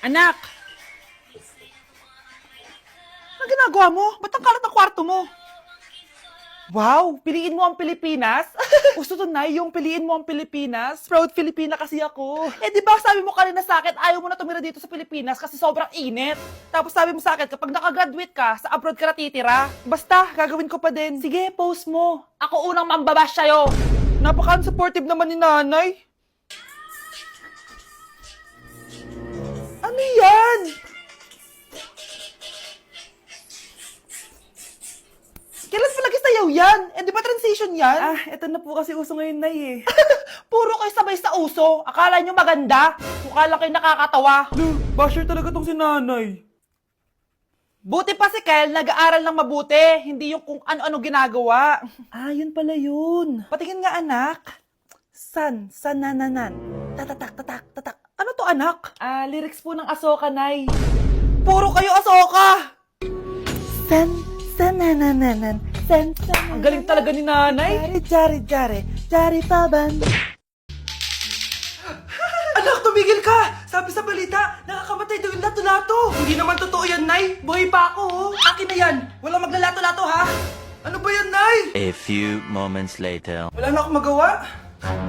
Anak! Ano ginagawa mo? Ba't ang kalat ng kwarto mo? Wow! Piliin mo ang Pilipinas? Gusto to na yung piliin mo ang Pilipinas? Proud Filipina kasi ako. Eh di ba sabi mo kanina sa akin, ayaw mo na tumira dito sa Pilipinas kasi sobrang init. Tapos sabi mo sa akin, kapag nakagraduate ka, sa abroad ka natitira. Basta, gagawin ko pa din. Sige, post mo. Ako unang mambabash sa'yo. Napaka-supportive naman ni nanay. Ano yan? Kailan pa nag-sayaw yan? Eh, di ba transition yan? Ah, eto na po kasi uso ngayon, Nay, eh. Puro kayo sabay sa uso. Akala nyo maganda. Mukha lang kayo nakakatawa. Basher talaga tong si nanay. Buti pa si Kel, nag-aaral ng mabuti. Hindi yung kung ano-ano ginagawa. Ah, yun pala yun. Patingin nga, anak. Sanananan. Tatak. Ano to, anak? Ah, lyrics po ng Asoka, Nay. Puro kayo Asoka! Sanananan. Ang galing talaga ni nanay. Jari paban. Anak, tumigil ka! Sabi sa balita, nakakamatay daw yung lato-lato. Hindi naman totoo yan, Nay. Buhay pa ako, oh. Akin na yan. Walang maglalato-lato, ha? Ano ba yan, Nay? A few moments later. Wala na akong magawa.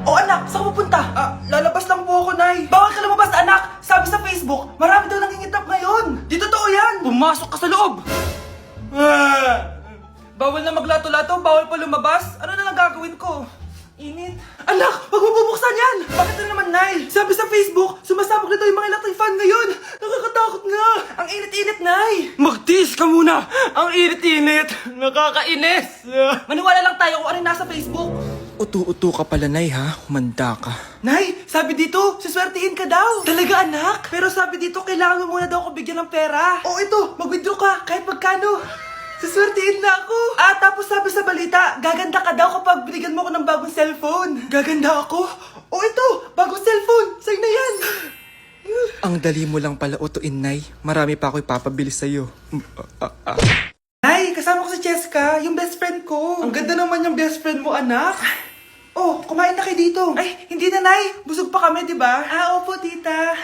Oh, anak, saan ka pupunta? Lalabas lang po ako, Nay. Bawal ka lumabas, anak. Sabi sa Facebook, marami daw nangingitap ngayon. Di totoo yan. Pumasok ka sa loob. Bawal na maglato-lato, bawal pa lumabas. Ano na lang gagawin ko? Init. Anak, wag mo bubuksan yan! Bakit na naman, Nay? Sabi sa Facebook, sumasabog na daw yung mga electric fan ngayon. Nakakatakot nga. Ang init-init, Nay. Magtiis ka muna. Ang init-init. Nakakainis. Maniwala lang tayo kung ano yung nasa Facebook. Utu-utu ka pala, Nay, ha? Humanda ka. Nay, sabi dito, siswertihin ka daw. Talaga, anak? Pero sabi dito, kailangan mo muna daw ako bigyan ng pera. Oh, ito, mag-withdraw ka, kahit magkano. Siswertihin na ako. Tapos sabi sa balita, gaganda ka daw kapag binigyan mo ako ng bagong cellphone. Gaganda ako? Oh, ito, bagong cellphone. Sa'yo na yan. Ang dali mo lang pala utuin, Nay. Marami pa ako ipapabili sa'yo. Nay, kasama ko si Cheska, yung best friend ko. Ang ganda naman yung best friend mo, anak. Oh, kumain na kayo dito. Ay, hindi na, Nay. Busog pa kami, di ba? Opo, tita.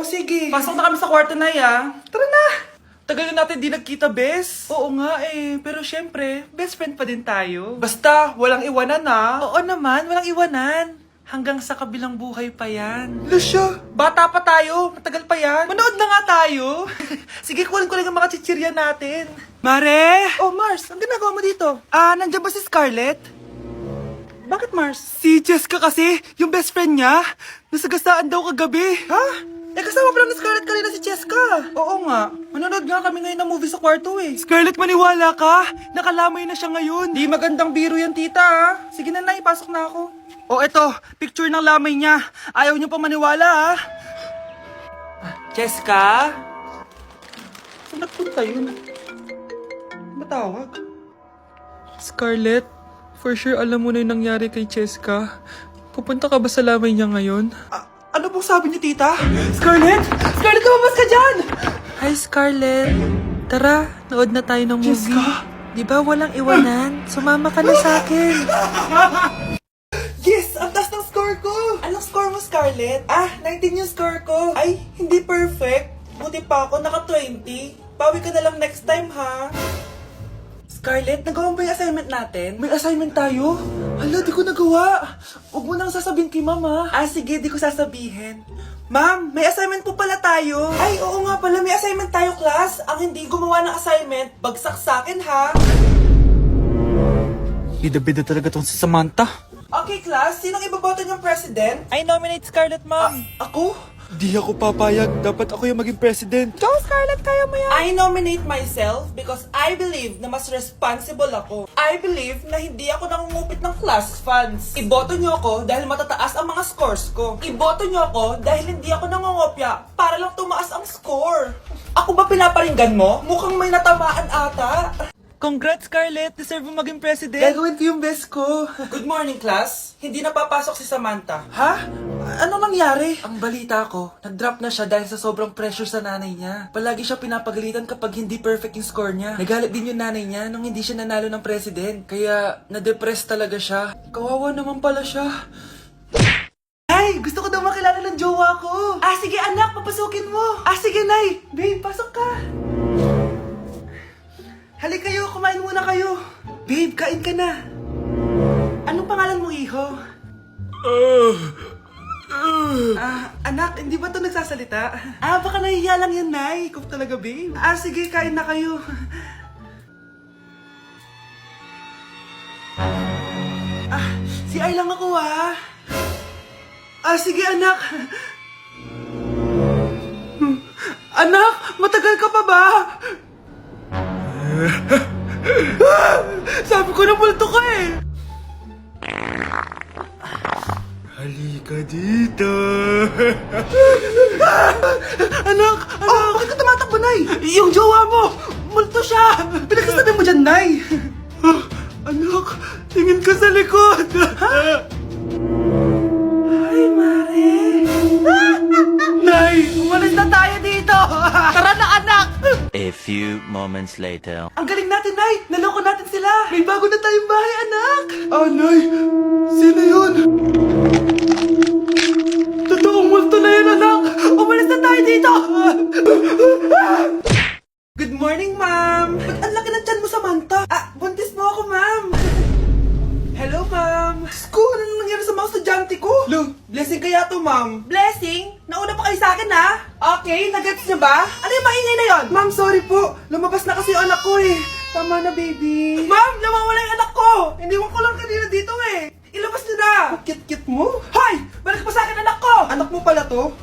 Sige. Pasok na kami sa kwarto, Nay, Tara na. Tagal na natin di nagkita, bes. Oo nga, Pero syempre, best friend pa din tayo. Basta, walang iwanan, Oo naman, walang iwanan. Hanggang sa kabilang buhay pa yan. Lusya, bata pa tayo. Matagal pa yan. Manood na nga tayo. Sige, kunin ko lang ang mga chichirya natin. Mare! Oh, Mars, ang ginagawa mo dito? Nandiyan ba si Scarlett? Bakit, Mars? Si Jessica kasi, yung best friend niya, nasagasaan daw kagabi. Ha? Kasama pala ni Scarlett kanina si Jessica. Oo nga. Manonood nga kami ngayon ng movie sa kwarto, Scarlett, maniwala ka. Nakalamay na siya ngayon. Di magandang biro yan, tita, Sige na, Nay, pasok na ako. Oh, eto, picture ng lamay niya. Ayaw niyo pa maniwala, Jessica? Saan nagpunta yun? Matawag? Scarlett, for sure alam mo na yung nangyari kay Cheska. Pupunta ka ba sa lamay niya ngayon? Ano pong sabi niyo, tita? Scarlett! Scarlett, lumabas ka dyan! Hi, Scarlett. Tara, nood na tayo ng movie. Cheska? Di ba walang iwanan? Sumama ka na sa akin. Yes! Ang taas ng score ko! Anong score mo, Scarlett? 19 yung score ko. Ay, hindi perfect. Buti pa ako, naka 20. Bawi ka na lang next time, ha? Scarlett, nagawa mo ba yung assignment natin? May assignment tayo? Hala, di ko nagawa. Huwag mo nang sasabihin kay Mama. Sige, di ko sasabihin. Ma'am, may assignment po pala tayo. Ay, oo nga pala, may assignment tayo, class. Ang hindi gumawa ng assignment, bagsak sa akin, ha? Bida-bida talaga tong si Samantha. Okay, class, sinong iboboto niyong president? I nominate Scarlett, ma'am. Ako? Di ako papayag. Dapat ako yung maging president. Go, Scarlett, kaya mo yan! I nominate myself because I believe na mas responsible ako. I believe na hindi ako nangungupit ng class funds. Iboto niyo ako dahil matataas ang mga scores ko. Iboto niyo ako dahil hindi ako nangungopya para lang tumaas ang score. Ako ba pinaparinggan mo? Mukhang may natamaan ata. Congrats, Scarlett. Deserve mo maging president. Gagawin ko yung best ko. Good morning, class. Hindi na papasok si Samantha. Ha? Ano nangyari? Ang balita ko, nag-drop na siya dahil sa sobrang pressure sa nanay niya. Palagi siya pinapagalitan kapag hindi perfect yung score niya. Nagalit din yung nanay niya nung hindi siya nanalo ng president. Kaya, na-depress talaga siya. Kawawa naman pala siya. Ay, Nay, gusto ko daw makilala ng jowa ko. Ah, sige anak, papasukin mo. Ah, sige Nay. Babe, pasok ka. Halika kayo, kumain muna kayo. Babe, kain ka na. Anong pangalan mo, iho? Anak, hindi ba ito nagsasalita? Baka nahihiya lang yan, Nay. Ikaw talaga, babe. Sige, kain na kayo. CR lang ako, sige, anak. Anak, matagal ka pa ba? Sabi ko na multo ka eh. Halika dito. Anak! Bakit ka tumatakbo, Nay? Yung jowa mo! Multo siya! Pinagsasabi mo dyan, Nay! Anak, tingin ka sa likod. Ay, Mare! Nay! Umalis na tayo dito! Tara na, anak! A few moments later. Ang galing natin, Nay! Naloko natin sila! May bago na tayong bahay, anak! Nay! Sino yun? Totoong multo na yun, anak! Umalis na tayo dito! Good morning, ma'am! Ba't ang laki ng tiyan mo, Samantha? Buntis mo ako, ma'am! Hello, ma'am! Sko, ano nangyari sa mga estudyante ko? Lo, blessing kaya to, ma'am. Blessing? Nauna pa kayo sa akin, ha? Okay, nagets niyo ba? Ano yung maingay na yon? Ma'am, sorry po. Lumabas na kasi yung anak ko, eh. Tama na, baby. Ma'am, nawawala yung anak ko! Iniwan ko lang kanina dito, eh. Ilabas niyo na! Kit-kit mo? Hoy! Balik pa sa akin, anak ko! Anak mo pala to?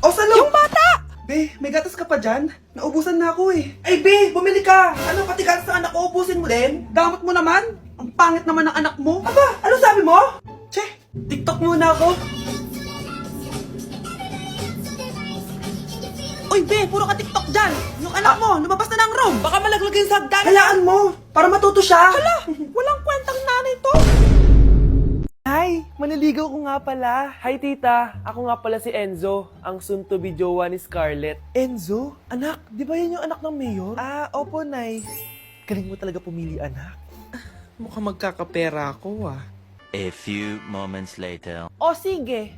O, salo! Yung bata! Be, may gatas ka pa dyan? Naubusan na ako eh. Ay, Be, bumili ka! Ano, pati gatas ng anak ko, ubusin mo din? Damot mo naman? Ang pangit naman ng anak mo. Aba, ano sabi mo? Che, TikTok muna ako. Uy, Be, puro ka TikTok dyan. Yung anak mo, lumabas na ng room. Baka malaglag yung sagdan. Hayaan mo, para matuto siya. Hala, walang kwentang nanay to. Hi! Maniligaw ko nga pala. Hi, tita. Ako nga pala si Enzo, ang soon-to-be jowa ni Scarlett. Enzo? Anak, di ba yan yung anak ng mayor? Opo, Nay. Galing mo talaga pumili, anak. Mukhang magkakapera ako, A few moments later. O sige,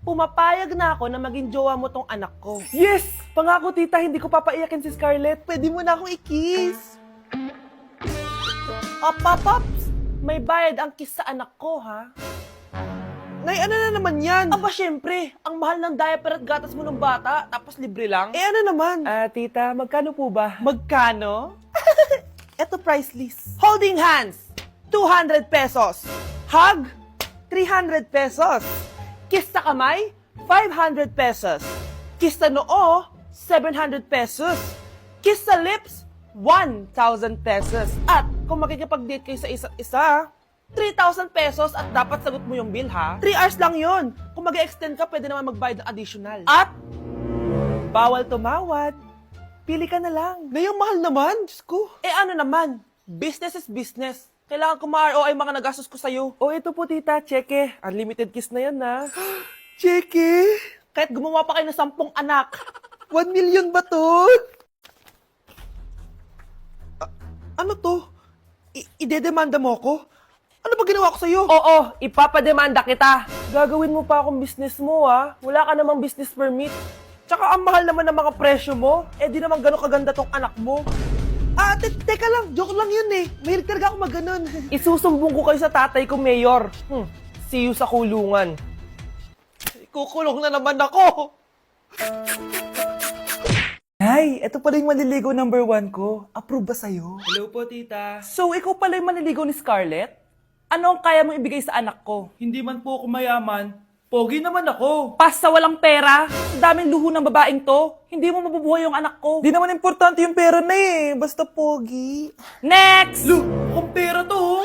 pumapayag na ako na maging jowa mo tong anak ko. Yes! Pangako, tita, hindi ko papaiyakin si Scarlett. Pwede mo na akong i-kiss. Paps! May bayad ang kiss sa anak ko, ha? Nay, ano na naman yan? Aba, syempre, ang mahal ng diaper at gatas mo ng bata, tapos libre lang. Ano naman? Tita, magkano po ba? Magkano? Eto price list. Holding hands, 200 pesos. Hug, 300 pesos. Kiss sa kamay, 500 pesos. Kiss sa noo, 700 pesos. Kiss sa lips, 1,000 pesos. At kung makikipag-date kayo sa isa't isa, 3,000 pesos at dapat sagot mo yung bill, ha? 3 hours lang yon. Kung mag-extend ka, pwede naman magbayad ng additional. At, bawal tumawad. Pili ka na lang. Ngayong mahal naman, Diyos ko. Ano naman, business is business. Kailangan ko ma-ROI mga nagastos ko sa'yo. O ito po, tita, cheque. Unlimited kiss na yan, na. Cheque? Kahit gumawa pa kayo ng 10 anak. 1 million ba to? Ano to? Idedemanda mo ko? Ano ba ginawa ko sa'yo? Oo, ipapademanda kita. Gagawin mo pa akong business mo, ha? Wala ka namang business permit. Tsaka ang mahal naman ng mga presyo mo. Di naman gano'ng kaganda tong anak mo. Teka lang. Joke lang yun eh. Mahilig talaga ako mag-ganon. Isusumbong ko kayo sa tatay ko, Mayor. See you sa kulungan. Kukulong na naman ako. Nay, ito pala yung maliligaw number 1 ko. Approve ba sa'yo? Hello po, tita. So, ikaw pala yung maniligaw ni Scarlett? Ano ang kaya mong ibigay sa anak ko? Hindi man po ako mayaman. Pogi naman ako. Pas sa walang pera, sa daming luho ng babaeng to, hindi mo mabubuhay yung anak ko. Di naman importante yung pera na eh. Basta pogi. Next! Lo, mukhang pera to.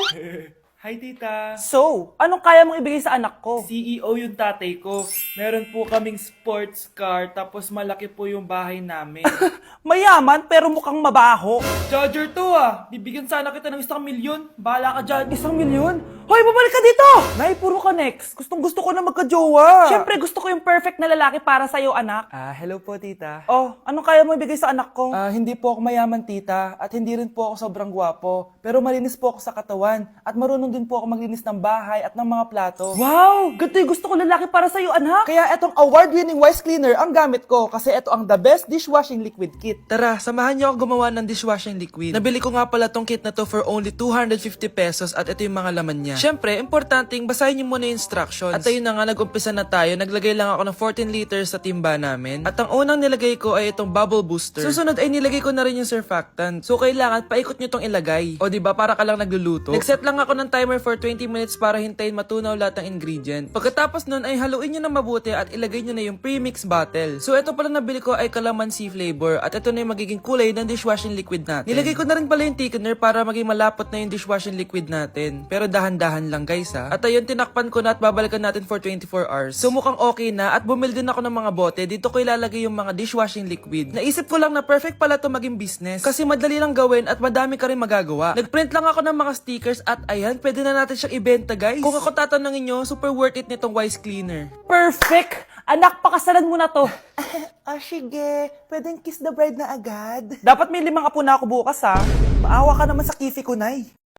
Hi, tita. So, anong kaya mong ibigay sa anak ko? CEO yung tatay ko. Meron po kaming sports car, tapos malaki po yung bahay namin. Mayaman pero mukhang mabaho. Charger to Bibigyan sana kita ng 1 milyon. Bahala ka dyan. 1 milyon? Hoy, babalik ka dito! Nay, puro ka next. Gusto ko na magka-jowa. Siyempre, gusto ko yung perfect na lalaki para sa'yo, anak. Hello po, tita. Oh, anong kaya mo ibigay sa anak ko? Hindi po ako mayaman, tita. At hindi rin po ako sobrang gwapo. Pero malinis po ako sa katawan. At marunong din po ako maglinis ng bahay at ng mga plato. Wow! Ganito yung gusto ko lalaki para sa'yo, anak. Kaya etong award-winning Wise Cleaner ang gamit ko kasi ito ang the best dishwashing liquid kit. Tara, samahan niyo ako gumawa ng dishwashing liquid. Nabili ko nga pala tong kit na to for only 250 pesos at ito yung mga laman niya. Siyempre, importanteng basahin niyo muna yung instructions. At ayun na nga, nag-umpisa na tayo. Naglagay lang ako ng 14 liters sa timba namin. At ang unang nilagay ko ay itong bubble booster. Susunod ay nilagay ko na rin yung surfactant. So kailangan paikot niyo tong ilagay. O diba, para ka lang nagluluto. Nag-set lang ako ng timer for 20 minutes para hintayin matunaw lahat ng ingredient. Pagkatapos nun ay haluin niyo na mabuti at ilagay niyo na yung premix bottle. So ito pala nabili ko ay calamansi flavor at ito na yung magiging kulay ng dishwashing liquid natin. Nilagay ko na rin pala yung thickener para maging malapot na yung dishwashing liquid natin. Pero dahan-dahan lang guys ha. At ayun, tinakpan ko na at babalikan natin for 24 hours. So mukhang okay na at bumili din ako ng mga bote. Dito ko ilalagay yung mga dishwashing liquid. Naisip ko lang na perfect pala to maging business. Kasi madali lang gawin at madami ka rin magagawa. Nagprint lang ako ng mga stickers at ayan, pwede na natin siyang ibenta guys. Kung ako tatanungin nyo, super worth it nitong Wise Cleaner. Perfect! Anak, pakasalan mo na to. Sige. Pwedeng kiss the bride na agad. Dapat may 5 apo na ako bukas, ha? Maawa ka naman sa kifi ko, Nay.